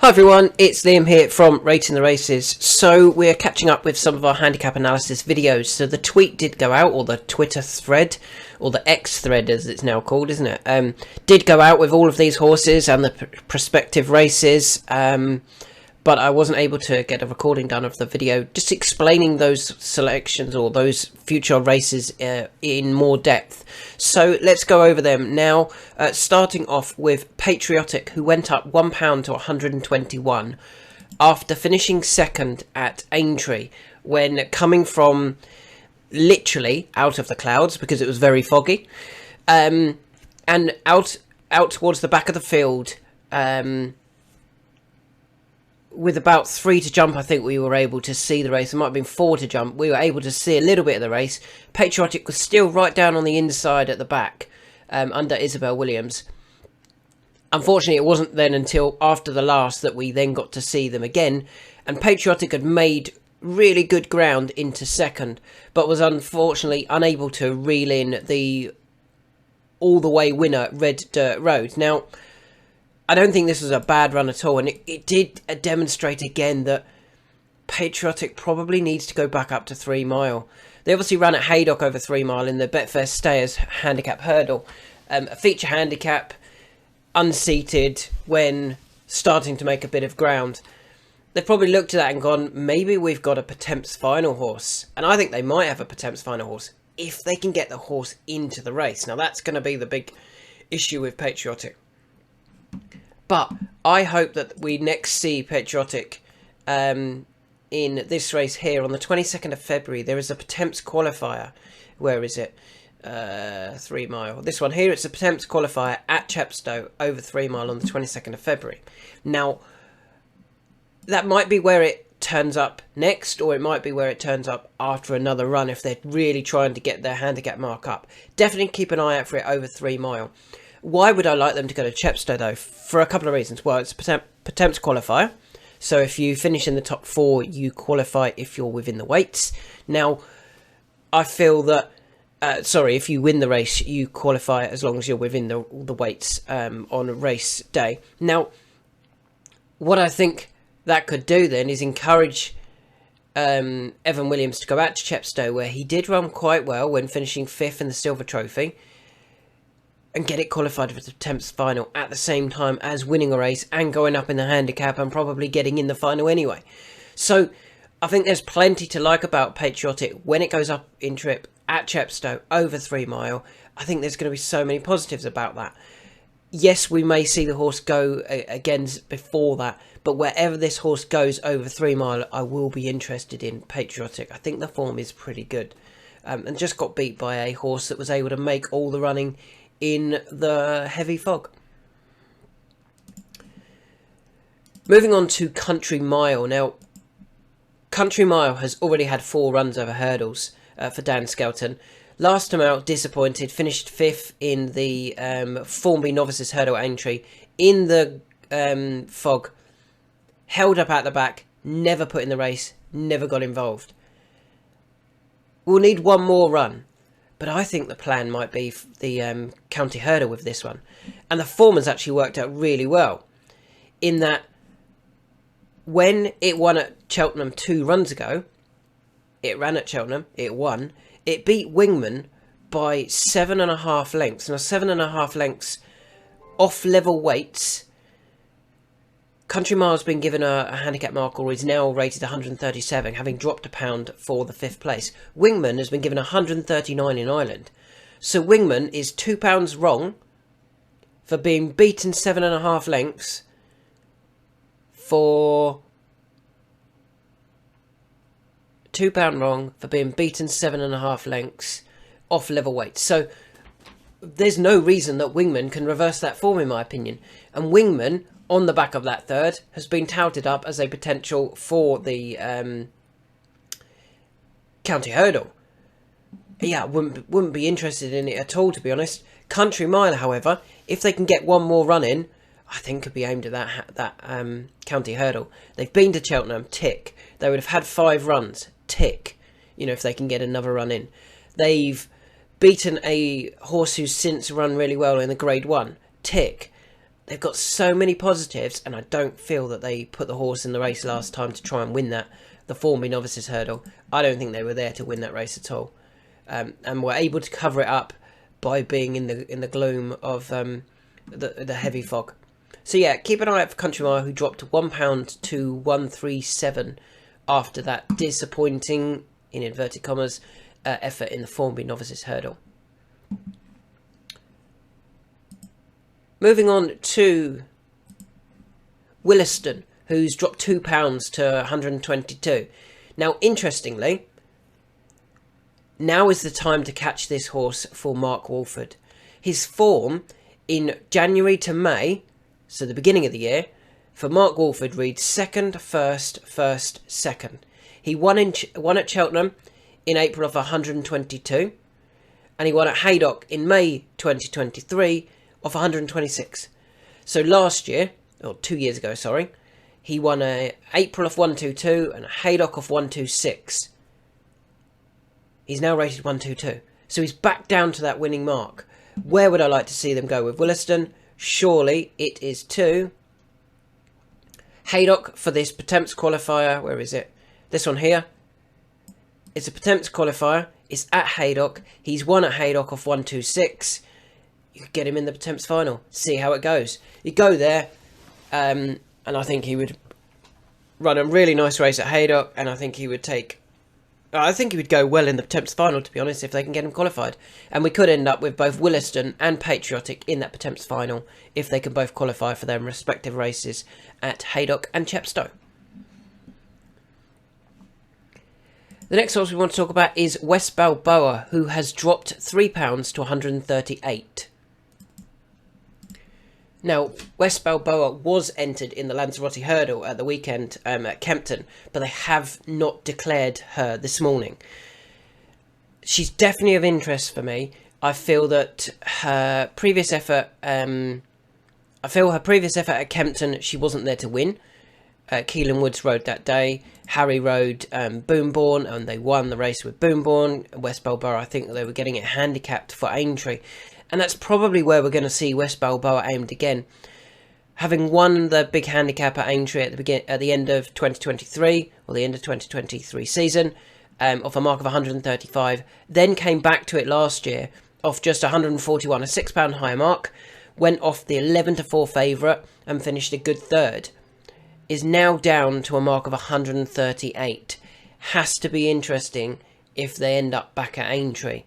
Hi everyone, it's Liam here from Rating the Races. So we're catching up with some of our handicap analysis videos. So the tweet did go out, or the Twitter thread, or the X thread as it's now called, isn't it? Did go out with all of these horses and the prospective races. But I wasn't able to get a recording done of the video just explaining those selections or those future races in more depth. So let's go over them now, starting off with Patriotic, who went up £1 to 121 after finishing second at Aintree when coming from literally out of the clouds because it was very foggy, and out towards the back of the field. With about 3 to jump, I think we were able to see the race. It might have been 4 to jump. We were able to see a little bit of the race. Patriotic was still right down on the inside at the back, under Isabel Williams. Unfortunately, it wasn't then until after the last that we then got to see them again. And Patriotic had made really good ground into second, but was unfortunately unable to reel in the all-the-way winner, Red Dirt Road. Now, I don't think this was a bad run at all, and it did demonstrate again that Patriotic probably needs to go back up to 3 mile. They obviously ran at Haydock over 3 mile in the Betfair Stayers handicap hurdle. A feature handicap, unseated, when starting to make a bit of ground. They've probably looked at that and gone, maybe we've got a Potemps final horse. And I think they might have a Potemps final horse if they can get the horse into the race. Now that's going to be the big issue with Patriotic. But I hope that we next see Patriotic in this race here on the 22nd of February. There is a Potemps qualifier. Where is it? 3 mile. This one here, it's a Potemps qualifier at Chepstow over 3 mile on the 22nd of February. Now, that might be where it turns up next, or it might be where it turns up after another run if they're really trying to get their handicap mark up. Definitely keep an eye out for it over 3 mile. Why would I like them to go to Chepstow, though? For a couple of reasons. Well, it's a Potemps qualifier. So if you finish in the top 4, you qualify if you're within the weights. Now, I feel that... if you win the race, you qualify as long as you're within the weights on a race day. Now, what I think that could do then is encourage Evan Williams to go out to Chepstow, where he did run quite well when finishing 5th in the Silver Trophy, and get it qualified for the Potemps final at the same time as winning a race and going up in the handicap and probably getting in the final anyway. So I think there's plenty to like about Patriotic when it goes up in trip at Chepstow over 3 mile. I think there's going to be so many positives about that. Yes, we may see the horse go again before that, but wherever this horse goes over 3 mile, I will be interested in Patriotic. I think the form is pretty good, and just got beat by a horse that was able to make all the running in the heavy fog. Moving on to Country Mile. Now, Country Mile has already had 4 runs over hurdles for Dan Skelton. Last time out, disappointed, finished 5th in the Formby Novices Hurdle at Aintree in the fog, held up at the back, never put in the race, never got involved. We'll need one more run. But I think the plan might be the county hurdle with this one. And the form has actually worked out really well. In that, when it won at Cheltenham 2 runs ago, it ran at Cheltenham, it won. It beat Wingman by 7.5 lengths. Now, 7.5 lengths off level weights. Country Mile's been given a handicap mark, or is now rated 137, having dropped a pound for the 5th place. Wingman has been given 139 in Ireland. So Wingman is £2 wrong for being beaten 7.5 lengths for... £2 wrong for being beaten 7.5 lengths off level weights. So there's no reason that Wingman can reverse that form, in my opinion. And Wingman, on the back of that third, has been touted up as a potential for the county hurdle. Yeah, wouldn't be interested in it at all, to be honest. Country Mile, however, if they can get one more run in, I think could be aimed at that county hurdle. They've been to Cheltenham, tick. They would have had 5 runs, tick. You know, if they can get another run in. They've beaten a horse who's since run really well in the Grade 1, tick. they've got so many positives, and I don't feel that they put the horse in the race last time to try and win that, the Formby Novices Hurdle. I don't think they were there to win that race at all, and were able to cover it up by being in the gloom of the heavy fog. So yeah, keep an eye out for Country Mile, who dropped £1 to 137 after that disappointing, in inverted commas, effort in the Formby Novices Hurdle. Moving on to Williston, who's dropped £2 to 122. Now, interestingly, now is the time to catch this horse for Mark Wolford. His form in January to May, so the beginning of the year, for Mark Wolford reads second, first, first, second. He won at Cheltenham in April of 122, and he won at Haydock in May 2023 of 126. So last year, or 2 years ago, sorry, he won a April of 122 and a Haydock of 126. He's now rated 122. So he's back down to that winning mark. Where would I like to see them go with Williston? Surely it is to Haydock for this Potemps qualifier. Where is it? This one here. It's a Potemps qualifier. It's at Haydock. He's won at Haydock of 126. You could get him in the Potemps final. See how it goes. You go there, and I think he would run a really nice race at Haydock, and I think he would go well in the Potemps final, to be honest, if they can get him qualified. And we could end up with both Williston and Patriotic in that Potemps final if they can both qualify for their respective races at Haydock and Chepstow. The next horse we want to talk about is West Balboa, who has dropped £3 to 138. Now, West Balboa was entered in the Lanzarote Hurdle at the weekend at Kempton, but they have not declared her this morning. She's definitely of interest for me. I feel that her previous effort, at Kempton, she wasn't there to win. Keelan Woods rode that day. Harry rode Boombourne, and they won the race with Boombourne. West Balboa, I think they were getting it handicapped for Aintree. And that's probably where we're going to see West Balboa aimed again. Having won the big handicap at Aintree at the end of 2023, or the end of 2023 season, off a mark of 135, then came back to it last year off just 141, a £6 higher mark, went off the 11-4 favourite and finished a good third. Is now down to a mark of 138. Has to be interesting if they end up back at Aintree.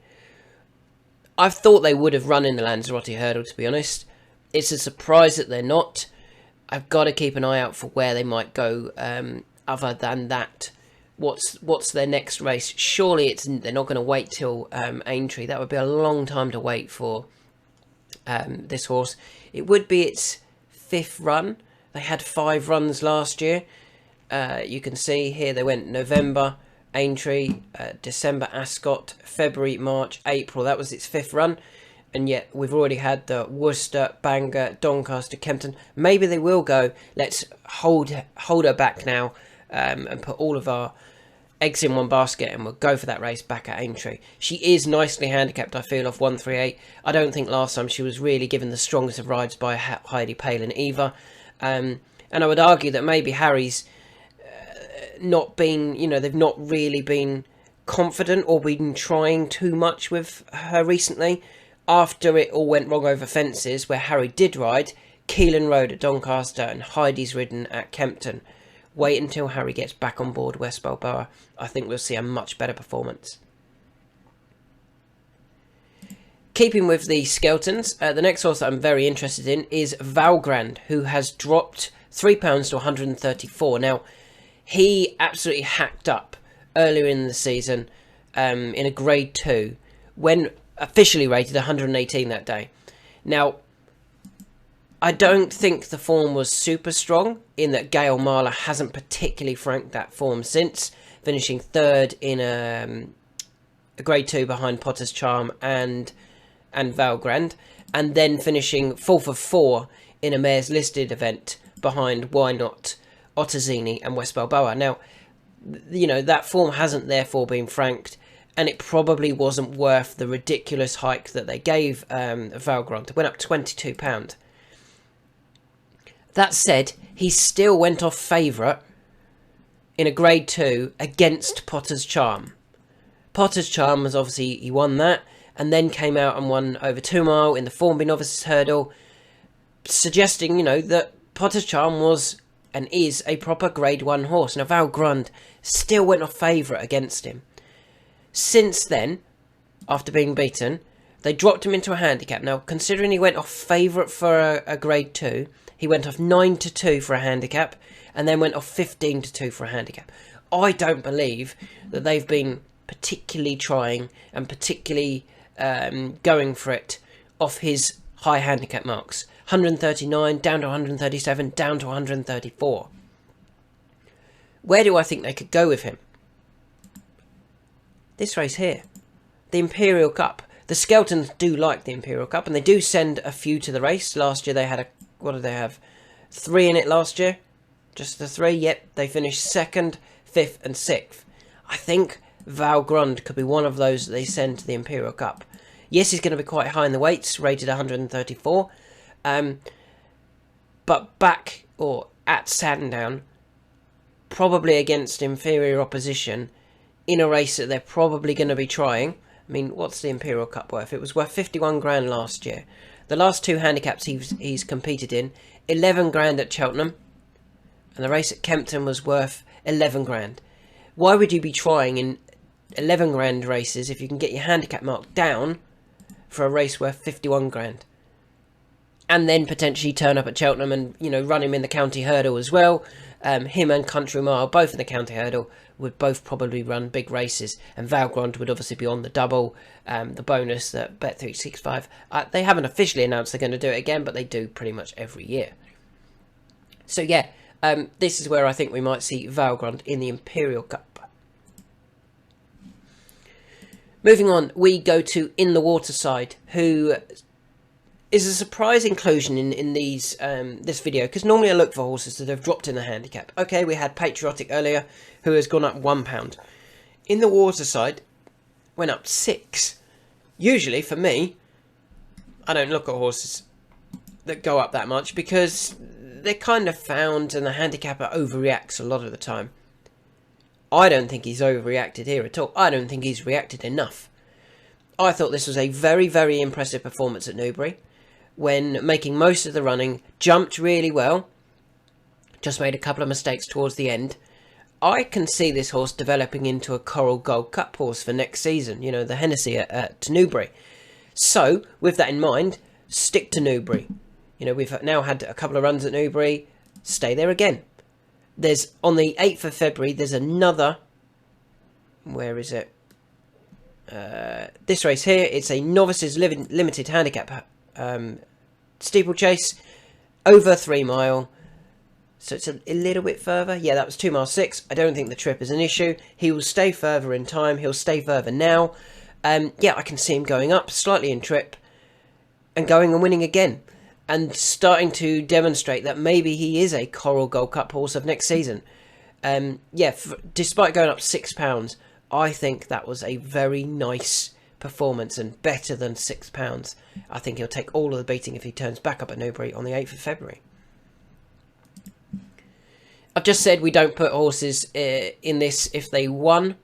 I thought they would have run in the Lanzarote Hurdle, to be honest. It's a surprise that they're not. I've got to keep an eye out for where they might go other than that. What's their next race? Surely they're not going to wait till Aintree. That would be a long time to wait for this horse. It would be its 5th run. They had 5 runs last year. You can see here they went November, Aintree, December, Ascot, February, March, April. That was its 5th run. And yet we've already had the Worcester, Bangor, Doncaster, Kempton. Maybe they will go, let's hold her back now and put all of our eggs in one basket, and we'll go for that race back at Aintree. She is nicely handicapped, I feel, off 138. I don't think last time she was really given the strongest of rides by Heidi Palin either. And I would argue that maybe Harry's not been, they've not really been confident or been trying too much with her recently. After it all went wrong over fences, where Harry did ride, Keelan rode at Doncaster and Heidi's ridden at Kempton. Wait until Harry gets back on board West Balboa. I think we'll see a much better performance. Keeping with the Skeltons, the next horse that I'm very interested in is Valgrand, who has dropped £3 to 134. Now, he absolutely hacked up earlier in the season in a Grade 2, when officially rated 118 that day. Now, I don't think the form was super strong, in that Gail Marler hasn't particularly franked that form since, finishing 3rd in a Grade 2 behind Potter's Charm and Valgrand, and then finishing 4th of 4 in a Mares Listed event behind Why Not, Ottazini and West Balboa. Now, that form hasn't therefore been franked, and it probably wasn't worth the ridiculous hike that they gave Valgrand. It went up £22. That said, he still went off favourite in a Grade 2 against Potter's Charm. Potter's Charm was obviously, he won that, and then came out and won over 2 mile in the Formby Novices Hurdle, suggesting, you know, that Potter's Charm was and is a proper Grade 1 horse. Now, Val Grund still went off favourite against him. Since then, after being beaten, they dropped him into a handicap. Now, considering he went off favourite for a Grade 2, he went off 9-2 for a handicap, and then went off 15-2 for a handicap. I don't believe that they've been particularly trying and particularly going for it off his high handicap marks. 139, down to 137, down to 134. Where do I think they could go with him? This race here. The Imperial Cup. The Skeltons do like the Imperial Cup, and they do send a few to the race. Last year they had what did they have? 3 in it last year? Just the 3? Yep, they finished 2nd, 5th and 6th. I think Val Grund could be one of those that they send to the Imperial Cup. Yes, he's going to be quite high in the weights, rated 134. But back, or at Sandown, probably against inferior opposition, in a race that they're probably going to be trying. I mean, what's the Imperial Cup worth? It was worth 51 grand last year. The last 2 handicaps he's competed in, 11 grand at Cheltenham, and the race at Kempton was worth 11 grand. Why would you be trying in 11 grand races if you can get your handicap mark down for a race worth 51 grand? And then potentially turn up at Cheltenham and, you know, run him in the county hurdle as well. Him and Country Mile, both in the county hurdle, would both probably run big races. And Val Grund would obviously be on the double, the bonus that Bet365. They haven't officially announced they're going to do it again, but they do pretty much every year. So yeah, this is where I think we might see Val Grund in the Imperial Cup. Moving on, we go to In the Waterside, who is a surprise inclusion in these this video, because normally I look for horses that have dropped in the handicap. Okay, we had Patriotic earlier, who has gone up £1. In the Waterside, went up 6. Usually, for me, I don't look at horses that go up that much, because they're kind of found and the handicapper overreacts a lot of the time. I don't think he's overreacted here at all. I don't think he's reacted enough. I thought this was a very, very impressive performance at Newbury, when making most of the running, jumped really well, just made a couple of mistakes towards the end. I can see this horse developing into a Coral Gold Cup horse for next season, you know, the Hennessy at Newbury. So, with that in mind, stick to Newbury. You know, we've now had a couple of runs at Newbury, stay there again. There's, on the 8th of February, there's another, where is it? This race here, it's a Novices Limited Handicap steeplechase, over 3 mile, so it's a little bit further. Yeah, that was 2 mile 6. I don't think the trip is an issue. He will stay further in time. He'll stay further now. Yeah, I can see him going up slightly in trip and going and winning again, and starting to demonstrate that maybe he is a Coral Gold Cup horse of next season. Yeah, despite going up £6, I think that was a very nice performance and better than £6. I think he'll take all of the beating if he turns back up at Newbury on the 8th of February. I've just said we don't put horses in this if they won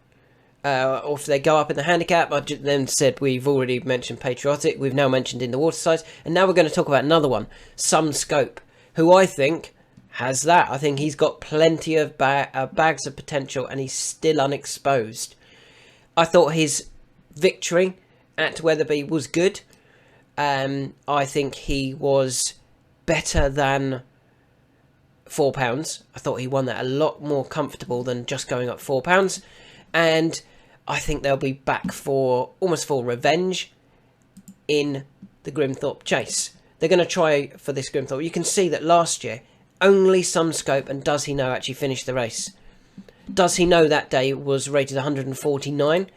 or if they go up in the handicap. I then said we've already mentioned Patriotic, we've now mentioned In the Waterside, and now we're going to talk about another one, Some Scope, who I think has that. I think he's got plenty of bags of potential and he's still unexposed. I thought his victory at Wetherby was good. I think he was better than £4. I thought he won that a lot more comfortable than just going up £4. And I think they'll be back for almost full revenge in the Grimthorpe Chase. They're going to try for this Grimthorpe. You can see that last year, only Some Scope and Does He Know actually finished the race. Does He Know that day was rated 149,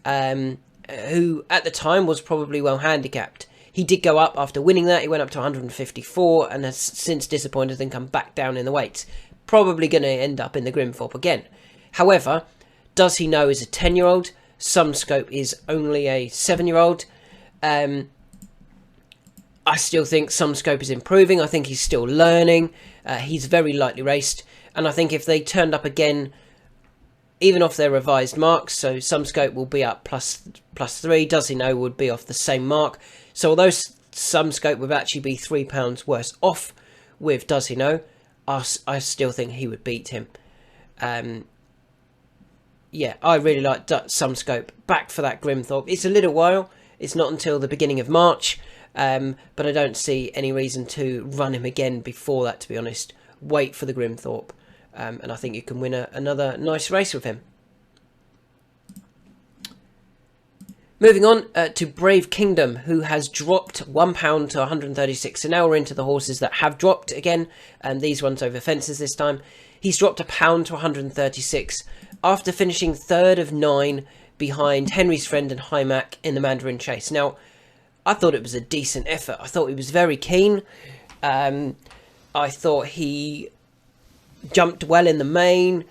who at the time was probably well handicapped. He did go up after winning that. He went up to 154 and has since disappointed and come back down in the weights. Probably going to end up in the Grimthorpe again. However, Does He Know is a 10-year-old. Some Scope is only a 7-year-old. I I still think Some Scope is improving. I think he's still learning. He's very lightly raced. And I think if they turned up again, even off their revised marks, so Some Scope will be up plus 3. Does He Know would be off the same mark. So although Some Scope would actually be £3 worse off with Does He Know, I still think he would beat him. Yeah, I really like Some Scope. Back for that Grimthorpe. It's a little while. It's not until the beginning of March. But I don't see any reason to run him again before that, to be honest. Wait for the Grimthorpe. And I think you can win another nice race with him. Moving on to Brave Kingdom, who has dropped £1 to 136. So now we're into the horses that have dropped again. And these ones over fences this time. He's dropped £1 to 136 after finishing third of 9 behind Henry's Friend and High Mac in the Mandarin Chase. Now, I thought it was a decent effort. I thought he was very keen. I thought he jumped well in the main.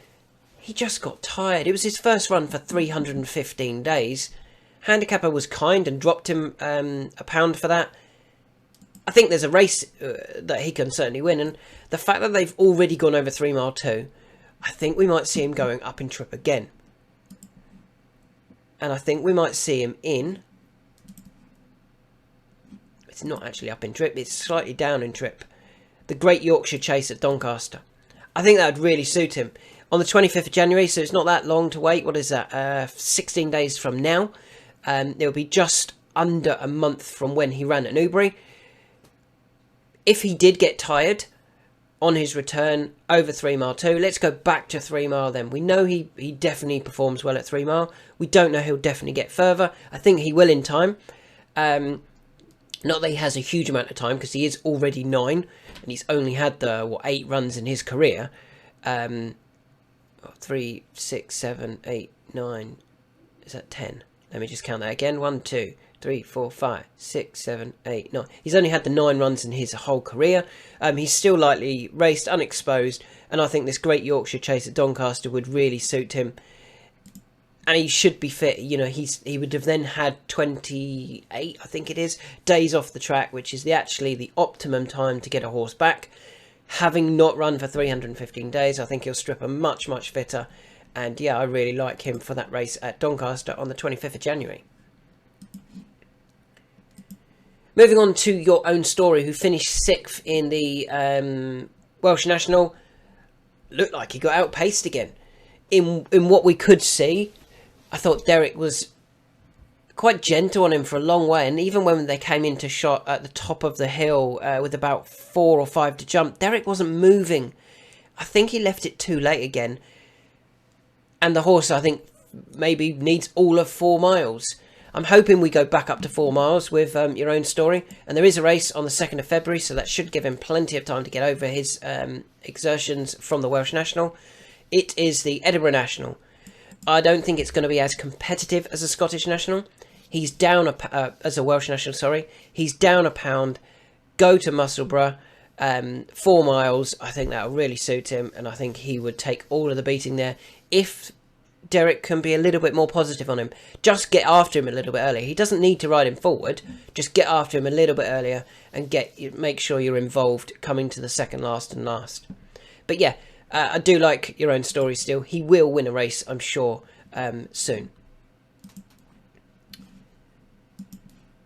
He just got tired. It was his first run for 315 days. Handicapper was kind and dropped him £1 for that. I think there's a race that he can certainly win. And the fact that they've already gone over 3 mile 2, I think we might see him going up in trip again. And I think we might see him in... It's not actually up in trip, it's slightly down in trip. The Great Yorkshire Chase at Doncaster. I think that would really suit him. On the 25th of January, so it's not that long to wait. What is that? 16 days from now. It'll be just under a month from when he ran at Newbury. If he did get tired on his return over 3 mile 2, let's go back to 3 mile then. We know he definitely performs well at 3 mile. We don't know he'll definitely get further. I think he will in time. Not that he has a huge amount of time, because he is already 9, and he's only had 8 runs in his career. 3, 6, 7, 8, 9. Is that 10? Let me just count that again. 1, 2, 3, 4, 5, 6, 7, 8, 9. He's only had the 9 runs in his whole career. He's still lightly raced, unexposed, and I think this Great Yorkshire Chase at Doncaster would really suit him. And he should be fit. You know, he would have then had 28, I think it is, days off the track, which is actually the optimum time to get a horse back. Having not run for 315 days, I think he'll strip a much, much fitter. And yeah, I really like him for that race at Doncaster on the 25th of January. Moving on to Your Own Story, who finished 6th in the Welsh National. Looked like he got outpaced again. In what we could see, I thought Derek was quite gentle on him for a long way. And even when they came into shot at the top of the hill with about 4 or 5 to jump, Derek wasn't moving. I think he left it too late again. And the horse, I think, maybe needs all of 4 miles. I'm hoping we go back up to 4 miles with Your Own Story. And there is a race on the 2nd of February, so that should give him plenty of time to get over his exertions from the Welsh National. It is the Edinburgh National. I don't think it's going to be as competitive as a Scottish National. He's down as a Welsh National, sorry. He's down £1. Go to Musselburgh. 4 miles. I think that will really suit him, and I think he would take all of the beating there. If Derek can be a little bit more positive on him, just get after him a little bit earlier. He doesn't need to ride him forward. Just get after him a little bit earlier and make sure you're involved coming to the second last and last. But yeah, I do like Your Own Story still. He will win a race, I'm sure, soon.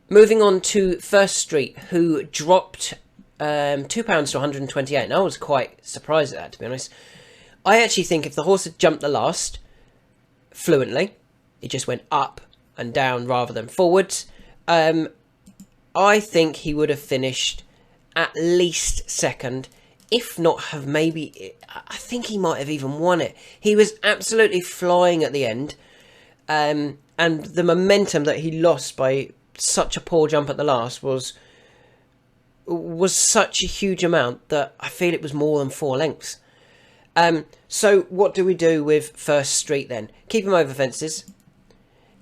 Moving on to First Street, who dropped £2 to 128. And I was quite surprised at that, to be honest. I actually think if the horse had jumped the last fluently, it just went up and down rather than forwards, I think he would have finished at least second. If not have maybe, I think he might have even won it. He was absolutely flying at the end. And the momentum that he lost by such a poor jump at the last was such a huge amount that I feel it was more than 4 lengths. So what do we do with First Street then? Keep him over fences.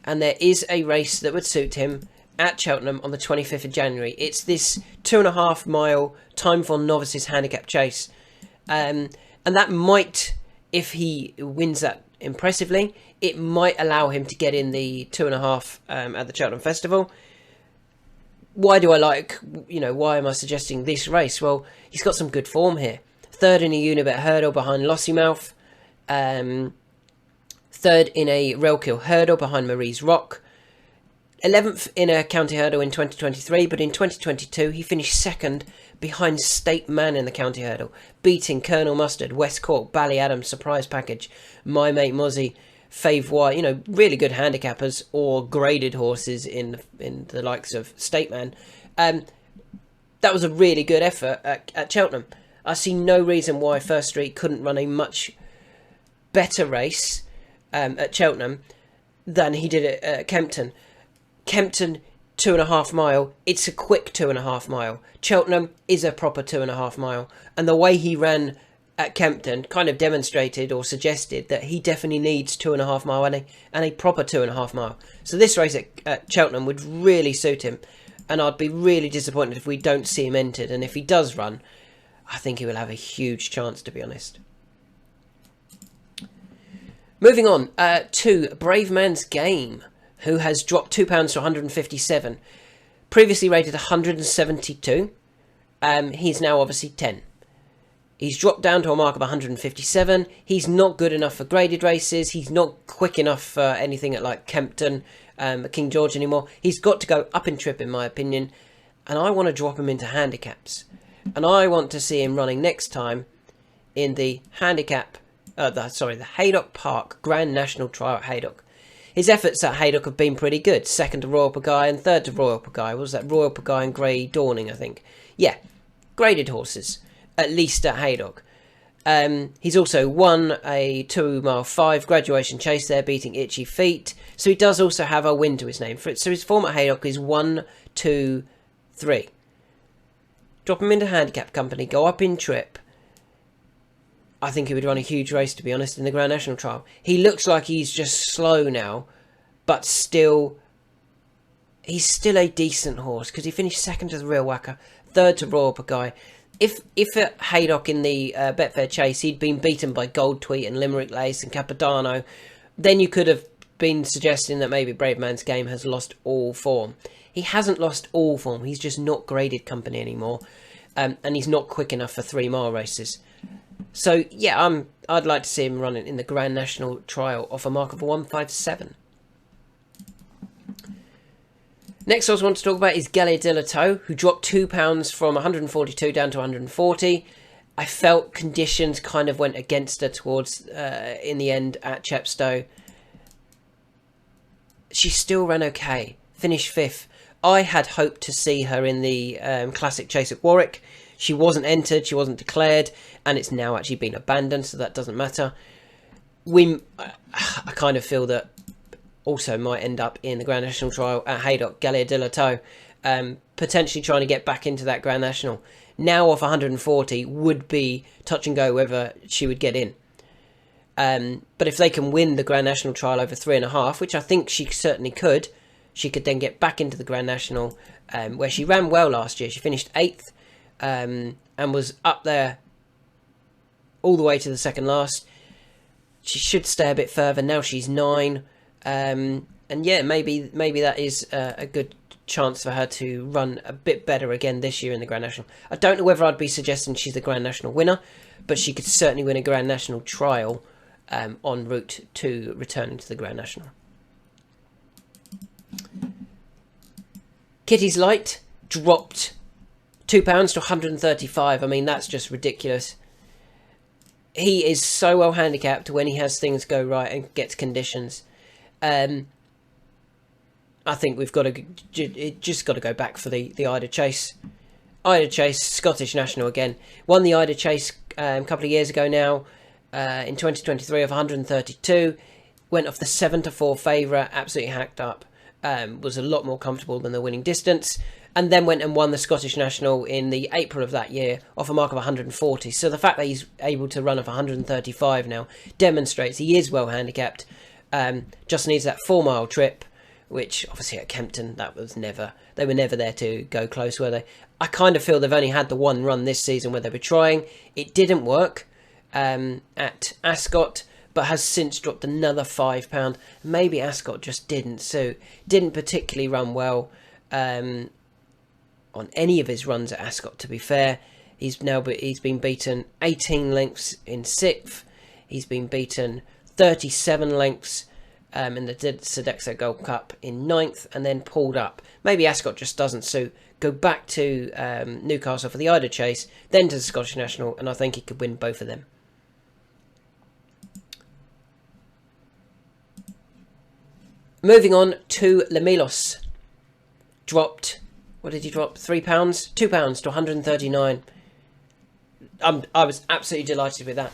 And there is a race that would suit him at Cheltenham on the 25th of January. It's this 2.5 mile time for novices handicap chase. And that might, if he wins that impressively, it might allow him to get in the 2.5 at the Cheltenham Festival. why do I like, why am I suggesting this race? Well, he's got some good form here. Third in a Unibet hurdle behind Lossiemouth. Third in a Railkill hurdle behind Marie's Rock. 11th in a county hurdle in 2023, but in 2022 he finished second behind State Man in the county hurdle, beating Colonel Mustard, West Cork, Ballyadam, Surprise Package, My Mate Mozzie, Fave Y, really good handicappers or graded horses in the likes of State Man. That was a really good effort at Cheltenham. I see no reason why First Street couldn't run a much better race at Cheltenham than he did at Kempton. Kempton, 2.5 mile. It's a quick 2.5 mile. Cheltenham is a proper 2.5 mile. And the way he ran at Kempton kind of demonstrated or suggested that he definitely needs 2.5 mile and a proper 2.5 mile. So this race at Cheltenham would really suit him. And I'd be really disappointed if we don't see him entered. And if he does run, I think he will have a huge chance, to be honest. Moving on to Brave Man's Game, who has dropped £2 to 157. Previously rated 172. He's now obviously 10. He's dropped down to a mark of 157. He's not good enough for graded races. He's not quick enough for anything at like Kempton, King George anymore. He's got to go up in trip, in my opinion. And I want to drop him into handicaps. And I want to see him running next time in the handicap, the Haydock Park Grand National Trial at Haydock. His efforts at Haydock have been pretty good. Second to Royal Pagaille and third to Royal Pagaille. What was that? Royal Pagaille and Grey Dawning, I think. Yeah, graded horses, at least at Haydock. He's also won a 2 mile 5 graduation chase there, beating Itchy Feet. So he does also have a win to his name. So his form at Haydock is 1, 2, 3. Drop him into handicap company, go up in trip. I think he would run a huge race, to be honest, in the Grand National Trial. He looks like he's just slow now, but still, he's still a decent horse, because he finished second to the Real Whacker, third to Royal Pagaille. If at Haydock in the Betfair Chase he'd been beaten by Gold Tweet and Limerick Lace and Capodanno, then you could have been suggesting that maybe Brave Man's Game has lost all form. He hasn't lost all form, he's just not graded company anymore, and he's not quick enough for 3 mile races. So, yeah, I'd like to see him running in the Grand National Trial off a mark of 157. Next I want to talk about is Gallier de la Toe, who dropped £2 from 142 down to 140. I felt conditions kind of went against her towards, in the end, at Chepstow. She still ran okay, finished 5th. I had hoped to see her in the Classic Chase at Warwick. She wasn't entered, she wasn't declared, and it's now actually been abandoned, so that doesn't matter. I kind of feel that also might end up in the Grand National Trial at Haydock, Gallier de la Toe, potentially trying to get back into that Grand National. Now off 140 would be touch and go whether she would get in. But if they can win the Grand National Trial over 3.5, which I think she certainly could, she could then get back into the Grand National, where she ran well last year. She finished 8th. And was up there all the way to the second last. She should stay a bit further. Now she's 9. And yeah, maybe that is a good chance for her to run a bit better again this year in the Grand National. I don't know whether I'd be suggesting she's the Grand National winner, but she could certainly win a Grand National Trial en route to returning to the Grand National. Kitty's Light dropped £2 to 135. I mean, that's just ridiculous. He is so well handicapped when he has things go right and gets conditions. I think we've got to just got to go back for the Ida Chase. Ida Chase, Scottish National again. Won the Ida Chase a couple of years ago now, in 2023 of 132. Went off the 7-4 favourite, absolutely hacked up. Was a lot more comfortable than the winning distance. And then went and won the Scottish National in the April of that year off a mark of 140. So the fact that he's able to run off 135 now demonstrates he is well handicapped. Just needs that 4 mile trip, which obviously at Kempton, they were never there to go close, were they? I kind of feel they've only had the one run this season where they were trying. It didn't work at Ascot, but has since dropped another £5. Maybe Ascot just didn't particularly run well. on any of his runs at Ascot, to be fair. He's been beaten 18 lengths in 6th. He's been beaten 37 lengths in the Sodexo Gold Cup in 9th, and then pulled up. Maybe Ascot just doesn't suit. Go back to Newcastle for the Ida Chase, then to the Scottish National, and I think he could win both of them. Moving on to Lemilos. Dropped, what did he drop? £3? £2 to 139. I was absolutely delighted with that.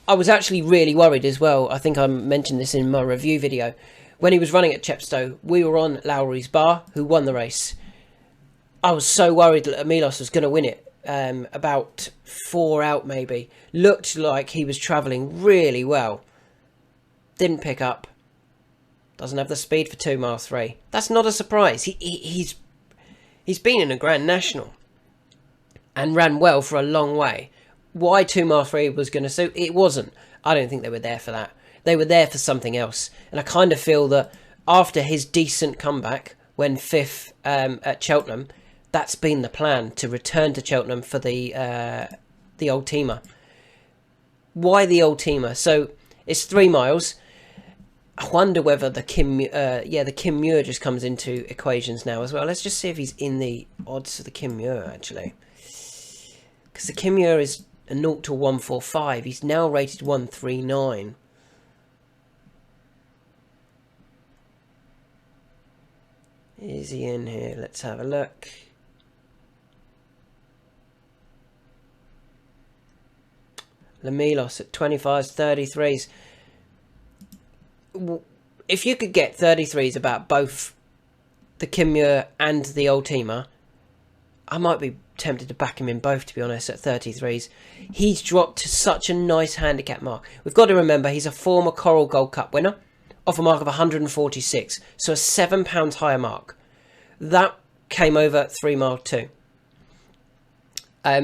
I was actually really worried as well. I think I mentioned this in my review video. When he was running at Chepstow, we were on Lowry's Bar, who won the race. I was so worried that Lemilos was going to win it. About 4 out maybe. Looked like he was travelling really well. Didn't pick up. Doesn't have the speed for 2 mile 3. That's not a surprise. He's been in a Grand National and ran well for a long way. Why 2 mile 3 was going to suit? It wasn't. I don't think they were there for that. They were there for something else. And I kind of feel that after his decent comeback when 5th at Cheltenham, that's been the plan, to return to Cheltenham for the Ultima. Why the Ultima? So it's 3 miles. I wonder whether the Kim Muir just comes into equations now as well. Let's just see if he's in the odds for the Kim Muir, actually. Because the Kim Muir is a 0 to 145. He's now rated 139. Is he in here? Let's have a look. Lemilos at 25s, 33s. If you could get 33s about both the Kim Muir and the Ultima, I might be tempted to back him in both, to be honest, at 33s. He's dropped to such a nice handicap mark. We've got to remember he's a former Coral Gold Cup winner, off a mark of 146, so a £7 higher mark. That came over at 3 mile 2.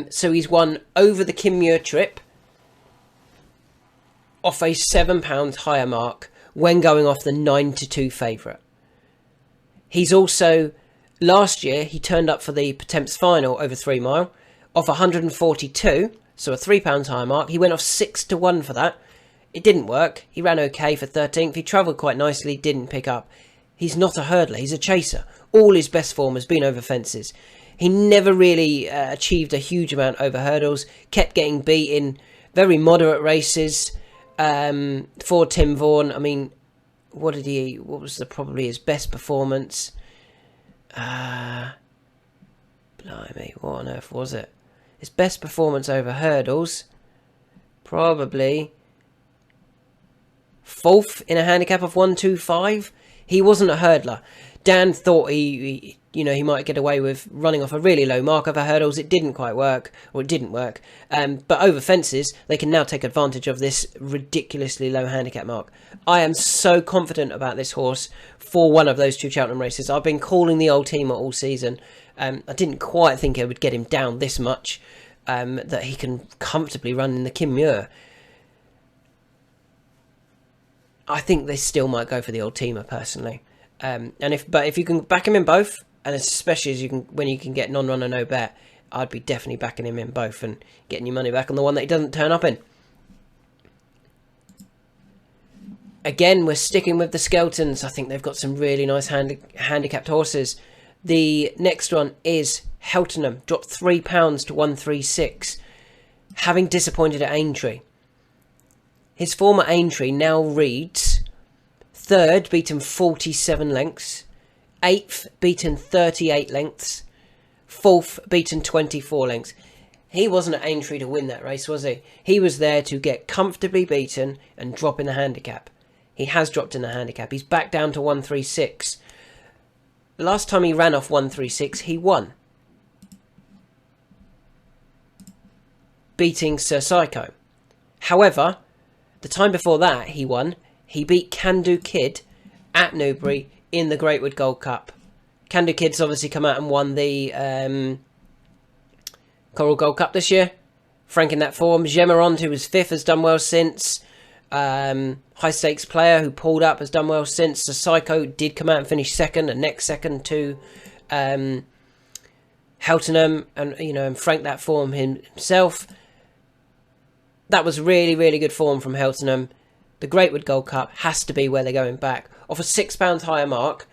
So he's won over the Kim Muir trip off a £7 higher mark when going off the 9 to 2 favourite. He's also, last year, he turned up for the Pertemps final over 3 mile off 142, so a £3 higher mark. He went off 6 to 1 for that. It didn't work. He ran okay for 13th. He travelled quite nicely, didn't pick up. He's not a hurdler, he's a chaser. All his best form has been over fences. He never really achieved a huge amount over hurdles, kept getting beat in very moderate races. For Tim Vaughan, I mean, what was probably his best performance? Blimey, what on earth was it? His best performance over hurdles, probably 4th in a handicap of 125. He wasn't a hurdler. Dan thought he might get away with running off a really low mark over hurdles. It didn't quite work, or it didn't work. But over fences, they can now take advantage of this ridiculously low handicap mark. I am so confident about this horse for one of those 2 Cheltenham races. I've been calling the Ultima all season. I didn't quite think I would get him down this much, that he can comfortably run in the Kim Muir. I think they still might go for the Ultima personally. But if you can back him in both, and especially when you can get non-runner no bet, I'd be definitely backing him in both and getting your money back on the one that he doesn't turn up in. Again, we're sticking with the Skeltons. I think they've got some really nice handicapped horses. The next one is Heltenham, dropped £3 to 136, having disappointed at Aintree. His former Aintree now reads 3rd, beaten 47 lengths. 8th, beaten 38 lengths. 4th, beaten 24 lengths. He wasn't at Aintree to win that race, was he? He was there to get comfortably beaten and drop in the handicap. He has dropped in the handicap. He's back down to 136. The last time he ran off 136, he won, beating Sir Psycho. However, the time before that he won, he beat Can Do Kid at Newbury in the Greatwood Gold Cup. Can Do Kid's obviously come out and won the Coral Gold Cup this year, franking that form. Gemerond, who was 5th, has done well since. High Stakes Player, who pulled up, has done well since. The Psycho did come out and finish 2nd, and next 2nd to Cheltenham, and and Frank that form himself. That was really, really good form from Cheltenham. The Greatwood Gold Cup has to be where they're going back. Off a £6 higher mark,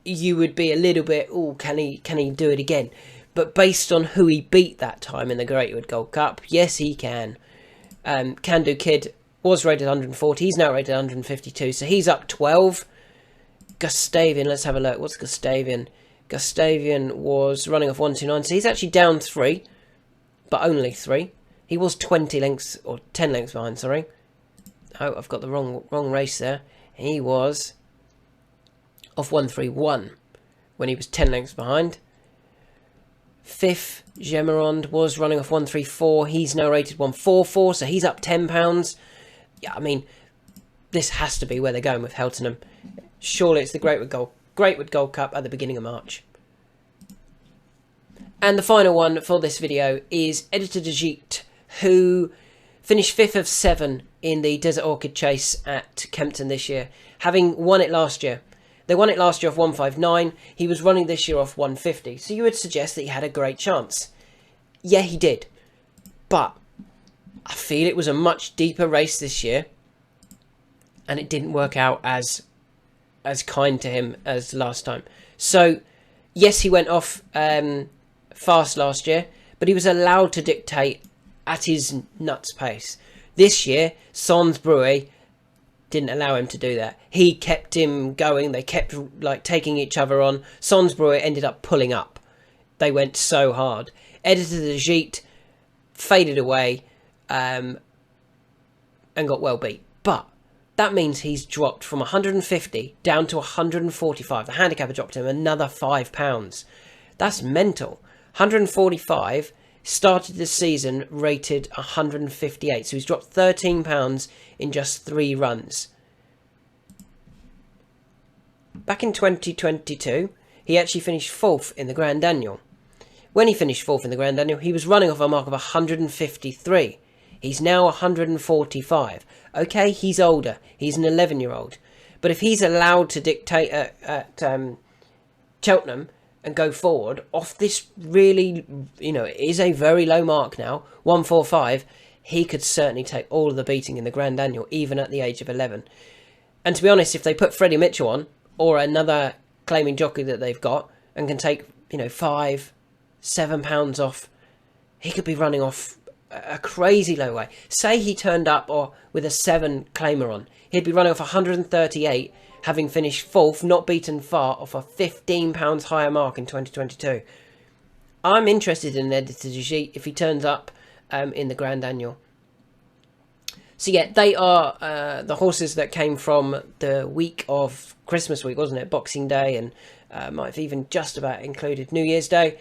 you would be a little bit, oh, can he do it again? But based on who he beat that time in the Greatwood Gold Cup, yes, he can. Can Do Kid was rated 140. He's now rated 152, so he's up 12. Gustavian, let's have a look. What's Gustavian? Gustavian was running off 129, so he's actually down 3, but only 3. He was 20 lengths, or 10 lengths behind, sorry. Oh, I've got the wrong race there. He was off 131 when he was 10 lengths behind. 5th, Gemerond was running off 134. He's now rated 144, so he's up £10. Yeah, I mean, this has to be where they're going with Cheltenham. Surely it's the Greatwood Gold Cup at the beginning of March. And the final one for this video is Editor de Gite, who finished 5th of 7 in the Desert Orchid Chase at Kempton this year, having won it last year. They won it last year off 159. He was running this year off 150. So you would suggest that he had a great chance. Yeah, he did. But I feel it was a much deeper race this year, and it didn't work out as kind to him as last time. So yes, he went off fast last year, but he was allowed to dictate at his nuts pace. This year, Sonsbury didn't allow him to do that. He kept him going. They kept taking each other on. Sonsbury ended up pulling up. They went so hard. Editor de Gite faded away and got well beat. But that means he's dropped from 150 down to 145. The handicapper dropped him another £5. That's mental. 145, started the season rated 158. So he's dropped £13 in just 3 runs. Back in 2022, he actually finished 4th in the Grand Annual. When he finished 4th in the Grand Annual, he was running off a mark of 153. He's now 145. Okay, he's older. He's an 11-year-old. But if he's allowed to dictate at Cheltenham and go forward off this really, it is a very low mark now, 145, he could certainly take all of the beating in the Grand Annual, even at the age of 11. And to be honest, if they put Freddie Mitchell on, or another claiming jockey that they've got, and can take, £5, £7 off, he could be running off a crazy low way. Say he turned up with a 7 claimer on, he'd be running off 138, having finished 4th, not beaten far, off a £15 higher mark in 2022. I'm interested in Editor de Gite if he turns up in the Grand Annual. So yeah, they are the horses that came from the week of Christmas week, wasn't it? Boxing Day, and might have even just about included New Year's Day.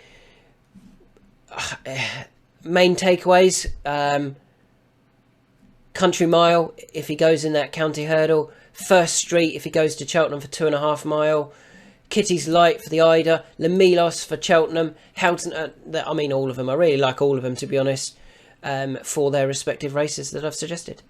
Main takeaways, Country Mile, if he goes in that county hurdle. First Street, if he goes to Cheltenham for 2.5 mile. Kitty's Light for the Ida. Lamilos for Cheltenham. Houghton, I mean all of them. I really like all of them, to be honest, for their respective races that I've suggested.